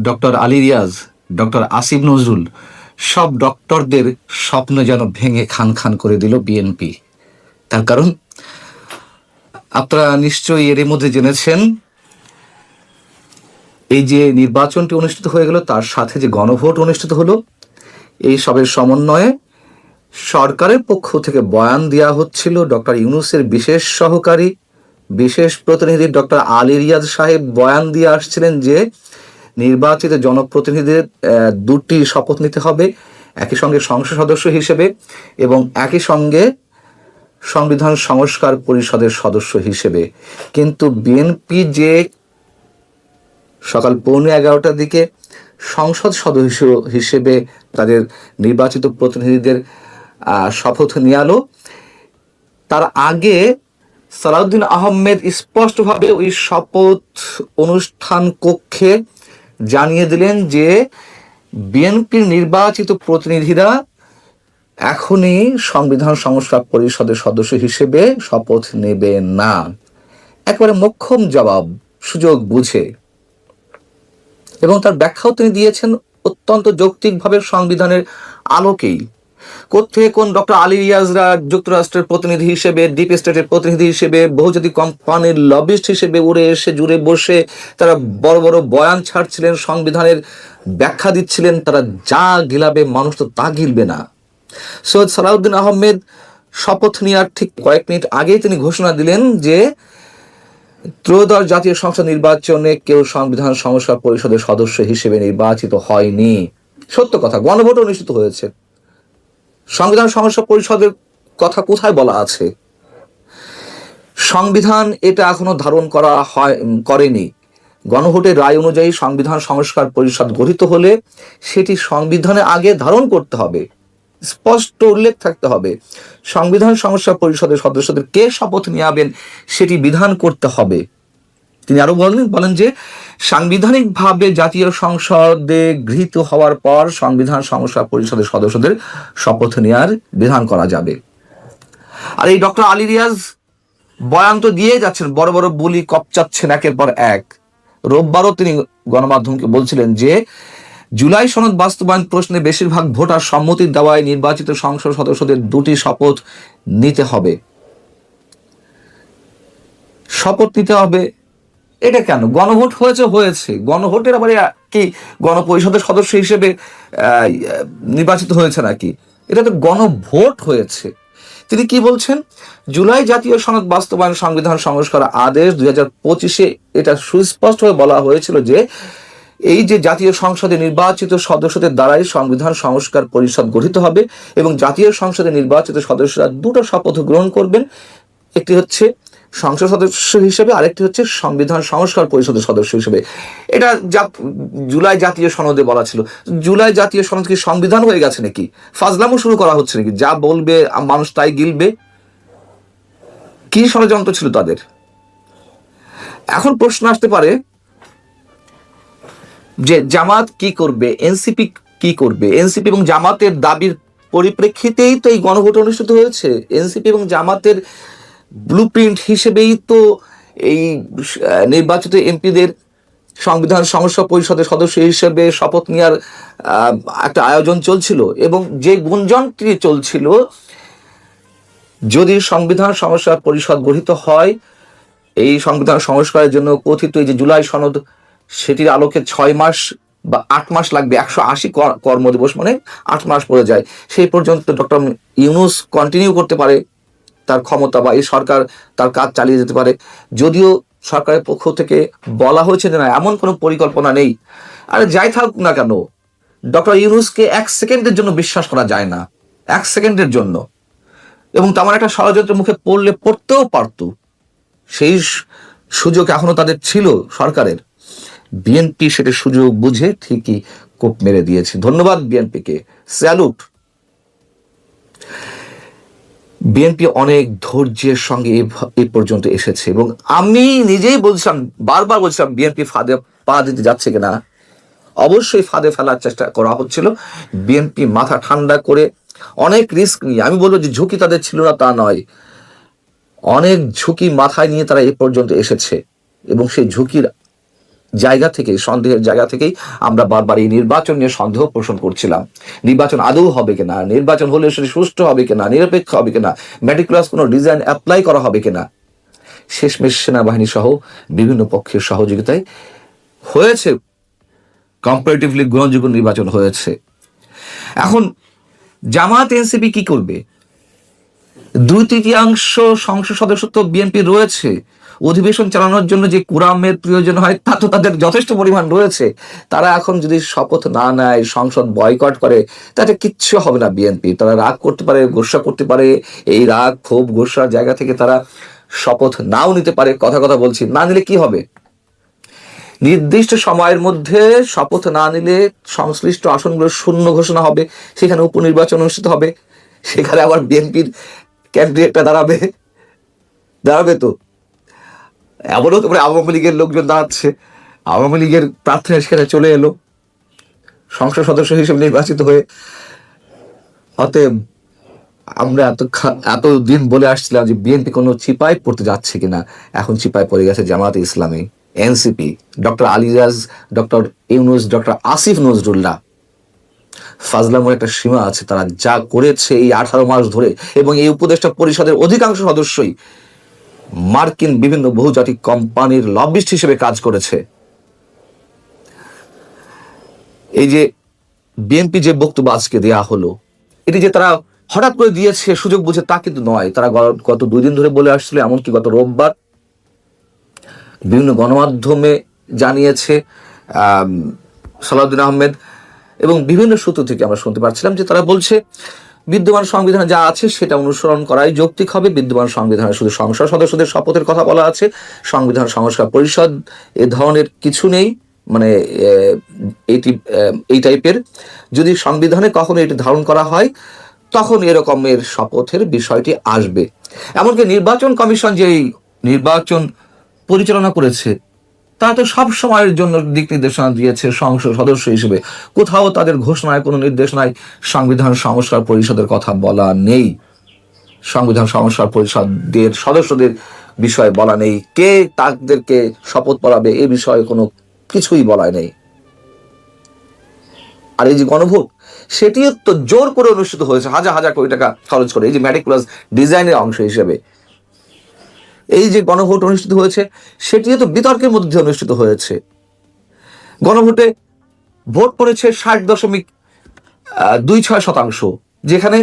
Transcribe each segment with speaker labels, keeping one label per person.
Speaker 1: Doctor Ali Riaz, doctor Asif Nazrul, সব ডক্টরদের স্বপ্ন যেন ভেঙে খান খান করে দিল বিএনপি। তার কারণ আপনারা নিশ্চয়ই এর মধ্যে জেনেছেন, এই যে নির্বাচনটি অনুষ্ঠিত হয়ে গেল, তার সাথে যে গণভোট অনুষ্ঠিত হলো, এই সবের সমন্বয়ে সরকারের পক্ষ থেকে বয়ান দেওয়া হচ্ছিল। ডক্টর ইউনূসের বিশেষ সহকারী, বিশেষ প্রতিনিধি ডক্টর আলী রিয়াজ সাহেব বয়ান দিয়ে আসছিলেন যে নির্বাচিত জনপ্রতিনিধিদের দুটি শপথ নিতে হবে, একই সঙ্গে সংসদ সদস্য হিসেবে এবং একই সঙ্গে সংবিধান সংস্কার পরিষদের সদস্য হিসেবে। কিন্তু বিএনপি যে সকাল 11:15টার দিকে সংসদ সদস্য হিসেবে তাদের নির্বাচিত প্রতিনিধিদের শপথ নিয়ে আলো, তার আগে সালাউদ্দিন আহমেদ স্পষ্টভাবে ওই শপথ অনুষ্ঠান কক্ষে জানিয়ে দিলেন যে বিএনপির নির্বাচিত প্রতিনিধিরা এখনই সংবিধান সংস্কার পরিষদের সদস্য হিসেবে শপথ নেবে না। একেবারে মোক্ষম জবাব, সুযোগ বুঝে। এবং তার ব্যাখ্যাও তিনি দিয়েছেন অত্যন্ত যৌক্তিকভাবে সংবিধানের আলোকেই। কোত্থেকে কোন ডক্টর আলী রিয়াজরা যুক্তরাষ্ট্রের প্রতিনিধি হিসেবে, ডিপ স্টেটের প্রতিনিধি হিসেবে, বহুজাতিক কোম্পানির লবিস্ট হিসেবে উড়ে এসে জুড়ে বসে তারা বড় বড় বয়ান ছাড়ছিলেন, সংবিধানের ব্যাখ্যা দিচ্ছিলেন। তারা যা গিলাবে মানুষ তো তা গিলবে না। সৈয়দ সালাউদ্দিন আহমেদ শপথ নেওয়ার ঠিক কয়েক মিনিট আগেই তিনি ঘোষণা দিলেন যে ত্রয়োদশ জাতীয় সংসদ নির্বাচনে কেউ সংবিধান সংস্কার পরিষদের সদস্য হিসেবে নির্বাচিত হয়নি। সত্য কথা, গণভোট অনুষ্ঠিত হয়েছে। সংবিধান সংস্কার পরিষদের কথা কোথায় বলা আছে? সংবিধান এটা এখনো ধারণ করেনি। গণভোটের রায় অনুযায়ী সংবিধান সংস্কার পরিষদ গঠিত হলে সেটি সংবিধানে আগে ধারণ করতে হবে, স্পষ্ট উল্লেখ থাকতে হবে। সংবিধান সংস্কার পরিষদের সদস্যদের কে শপথ নেওয়াবেন সেটি বিধান করতে হবে। তিনি আরো বলেন যে সাংবিধানিকভাবে জাতীয় সংসদে গৃহীত হওয়ার পর সংবিধান সংস্কার পরিষদের সদস্যদের শপথ নেওয়ার বিধান করা যাবে। আর এই ডক্টর আলী রিয়াজ বয়ান তো দিয়ে যাচ্ছেন, বড় বড় বুলি কপচাচ্ছেন একের পর এক। রোববারও তিনি গণমাধ্যমকে বলছিলেন যে জুলাই সনদ বাস্তবায়ন প্রশ্নে বেশিরভাগ ভোটার সম্মতি দেওয়ায় নির্বাচিত সংসদ সদস্যদের দুটি শপথ নিতে হবে। শপথ নিতে হবে এটা কেন? গণভোট হয়েছে। গণভোটের আবার কি গণপরিষদের সদস্য হিসেবে নির্বাচিত হয়েছে নাকি? এটা তো গণভোট হয়েছে। তিনি কি বলছেন? জুলাই জাতীয় সনদ বাস্তবায়ন সংবিধান সংস্কার আদেশ 2025-এ এটা সুস্পষ্টভাবে বলা হয়েছিল যে এই যে জাতীয় সংসদে নির্বাচিত সদস্যদের দ্বারাই সংবিধান সংস্কার পরিষদ গঠিত হবে এবং জাতীয় সংসদে নির্বাচিত সদস্যরা দুটো শপথ গ্রহণ করবেন। একটি হচ্ছে সংসদ সদস্য হিসেবে, আরেকটি হচ্ছে সংবিধান সংস্কার পরিষদের সদস্য হিসেবে। এটা জুলাই জাতীয় সনদে বলা ছিল। জুলাই জাতীয় সনদ কি সংবিধান হয়ে গেছে নাকি? ফাজলামো শুরু করা হচ্ছে নাকি? যা বলবে মানুষ তাই গিলবে? কি ষড়যন্ত্র ছিল তাদের? এখন প্রশ্ন আসতে পারে যে জামাত কি করবে, এনসিপি কি করবে? এনসিপি এবং জামাতের দাবির পরিপ্রেক্ষিতেই তো এই গণভোট অনুষ্ঠিত হয়েছে। এনসিপি এবং জামাতের ব্লুপ্রিন্ট হিসেবেই তো এই নির্বাচিত এমপিদের সংবিধান সংস্কার পরিষদের সদস্য হিসেবে শপথ নেওয়ার একটা আয়োজন চলছিল। এবং যে গুঞ্জনটি চলছিল, যদি সংবিধান সংস্কার পরিষদ গঠিত হয়, এই সংবিধান সংস্কারের জন্য কথিত এই যে জুলাই সনদ, সেটির আলোকে 6 মাস বা 8 মাস লাগবে। 180 কর্মদিবস মানে 8 মাস পড়ে যায়। সেই পর্যন্ত ডক্টর ইউনূস কন্টিনিউ করতে পারে তার ক্ষমতা, বা এই সরকার তার কাজ চালিয়ে যেতে পারে। যদিও সরকারের পক্ষ থেকে বলা হয়েছে যে না, এমন কোনো পরিকল্পনা নেই। আরে যাই থাকুক না কেন, ডক্টর ইউনূসকে 1 সেকেন্ডের জন্য বিশ্বাস করা যায় না, 1 সেকেন্ডের জন্য। এবং তেমন একটা ষড়যন্ত্রের মুখে পড়তেও পারত। সেই সুযোগ এখনো তাদের ছিল সরকারের। বিএনপি সেটা সুযোগ বুঝে ঠিকই কোপ মেরে দিয়েছে। ধন্যবাদ বিএনপিকে, স্যালুট। বিএনপি অনেক ধৈর্যের সঙ্গে এই পর্যন্ত এসেছে এবং আমি নিজেই বলছিলাম, বারবার বলছিলাম বিএনপি ফাঁদে পা দিতে যাচ্ছে কিনা। অবশ্যই ফাঁদে ফেলার চেষ্টা করা হচ্ছিল। বিএনপি মাথা ঠান্ডা করে অনেক রিস্ক নিয়ে, আমি বলবো যে ঝুঁকি তাদের ছিল না তা নয়, অনেক ঝুঁকি মাথায় নিয়ে তারা এই পর্যন্ত এসেছে এবং সেই ঝুঁকির জায়গা থেকে, সন্দেহের জায়গা থেকেই আমরা বারবার এই নির্বাচন নিয়ে সন্দেহ পোষণ করছিলাম। নির্বাচন আদৌ হবে কিনা, নির্বাচন হলে সেটা সুষ্ঠু হবে কিনা, নিরপেক্ষ হবে কিনা, মেটিকুলাস কোনো ডিজাইন অ্যাপ্লাই করা হবে কিনা। শেষমেশ সেনাবাহিনী সহ বিভিন্ন পক্ষের সহযোগিতায় হয়েছে, কম্পারেটিভলি গ্রহণযোগ্য নির্বাচন হয়েছে। এখন জামাত এনসিপি কি করবে? 2/3 সংসদ সদস্য তো বিএনপি রয়েছে, অধিবেশন চালানোর জন্য যে কুরামের প্রয়োজন হয় তা তো তাদের যথেষ্ট পরিমাণ রয়েছে। তারা এখন যদি শপথ না নেয়, সংসদ বয়কট করে, তাতে কিচ্ছু হবে না বিএনপি। তারা রাগ করতে পারে, গোসা করতে পারে, এই রাগ ক্ষোভ গোসার জায়গা থেকে তারা শপথ নাও নিতে পারে। কথা বলছি, না নিলে কি হবে? নির্দিষ্ট সময়ের মধ্যে শপথ না নিলে সংশ্লিষ্ট আসনগুলো শূন্য ঘোষণা হবে, সেখানে উপনির্বাচন অনুষ্ঠিত হবে, সেখানে আবার বিএনপির ক্যান্ডিডেটটা দাঁড়াবে তো। এমনও তো আওয়ামী লীগের লোকজন দাঁড়াচ্ছে, আওয়ামী লীগের প্রার্থীরা সেখানে চলে এলো সংসদ সদস্য হিসেবে নির্বাচিত হয়ে। অতএব আমরা এত দিন বলে আসছিলাম যে বিএনপি কোনো চিপায় পড়তে যাচ্ছে কিনা, এখন চিপায় পড়ে গেছে জামায়াতে ইসলামী, NCP, doctor আলিরাজ, doctor Yunus, doctor Asif Nazrullah. ফাজলামোর একটা সীমা আছে। তারা যা করেছে এই 18 মাস ধরে, এবং এই উপদেষ্টা পরিষদের অধিকাংশ সদস্যই মার্কিন বিভিন্ন বহুজাতিক কোম্পানির লবিস্ট হিসেবে কাজ করেছে। এই যে বিএনপি যে বক্তব্য আজকে দেয়া হলো, এটি যে তারা হঠাৎ করে দিয়েছে সুযোগ বুঝে, তা কিন্তু নয়। তারা গত 2 দিন ধরে বলে আসছিল, এমনকি গত রোববার বিভিন্ন গণমাধ্যমে জানিয়েছে সালাউদ্দিন আহমেদ, এবং বিভিন্ন সূত্র থেকে আমরা শুনতে পাচ্ছিলাম যে তারা বলছে বিদ্যমান সংবিধানে যা আছে সেটা অনুসরণ করাই যৌক্তিক হবে। বিদ্যমান সংবিধানে শুধু সংসদ সদস্যদের শপথের কথা বলা আছে, সংবিধান সংস্কার পরিষদ এ ধরনের কিছু নেই। মানে এই টাইপের যদি সংবিধানে কখনো এটি ধারণ করা হয়, তখন এরকমের শপথের বিষয়টি আসবে। এমনকি নির্বাচন কমিশন যেই নির্বাচন পরিচালনা করেছে, তারা তো সব সময়ের জন্য দিক নির্দেশনা দিয়েছে সংসদ সদস্য হিসেবে। কোথাও তাদের ঘোষণায়, কোনো নির্দেশনায় সংবিধান সংস্কার পরিষদের কথা বলা নেই। সংবিধান সংস্কার পরিষদের সদস্যদের বিষয়ে বলা নেই, কে তাদেরকে শপথ পড়াবে এ বিষয়ে কোনো কিছুই বলা নেই। আর এই যে গণভোট, সেটিও তো জোর করে অনুষ্ঠিত হয়েছে, হাজার হাজার কোটি টাকা খরচ করে, এই যে মেটিকুলাস ডিজাইনের অংশ হিসেবে। এই যে গণভোট অনুষ্ঠিত হয়েছে, সেটিও তো বিতর্কের মধ্যে অনুষ্ঠিত হয়েছে। গণভোটে ভোট পড়েছে 60.26%, যেখানে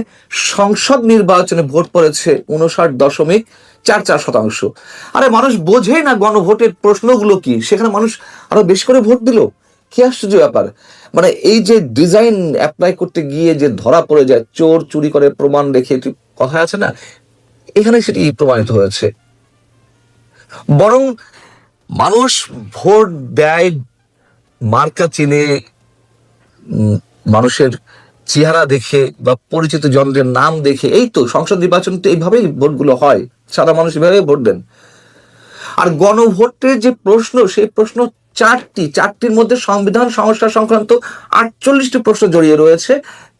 Speaker 1: সংসদ নির্বাচনে ভোট পড়েছে 59.44%। আরে মানুষ বোঝেই না গণভোটের প্রশ্নগুলো কি, সেখানে মানুষ আরো বেশি করে ভোট দিল। কি আশ্চর্য ব্যাপার! মানে এই যে ডিজাইন অ্যাপ্লাই করতে গিয়ে যে ধরা পড়ে যায়, চোর চুরি করে প্রমাণ রেখে, কথা আছে না, এখানে সেটি প্রমাণিত হয়েছে। বরং মানুষ ভোট দেয় মার্কা চিনে, মানুষের চেহারা দেখে বা পরিচিত জনদের নাম দেখে। এই তো সংসদ নির্বাচন তো এইভাবেই ভোটগুলো হয়, সাধারণ মানুষ এভাবেই ভোট দেন। আর গণভোটের যে প্রশ্ন, সেই প্রশ্ন চারটির মধ্যে সংবিধান সংস্কার সংক্রান্ত 48টি প্রশ্ন জড়িয়ে রয়েছে।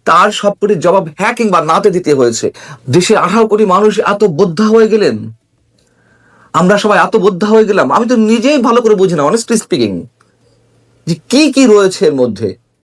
Speaker 1: তার সবকটির জবাব হ্যাঁ কিংবা নাতে দিতে হয়েছে। দেশের 18 কোটি মানুষ এত বোদ্ধা হয়ে গেলেন, আমরা সবাই এত বোদ্ধা হয়ে গেলাম, আমি তো নিজেই ভালো করে বুঝি না, অনেস্টলি স্পিকিং, যে কি কি রয়েছে এর মধ্যে।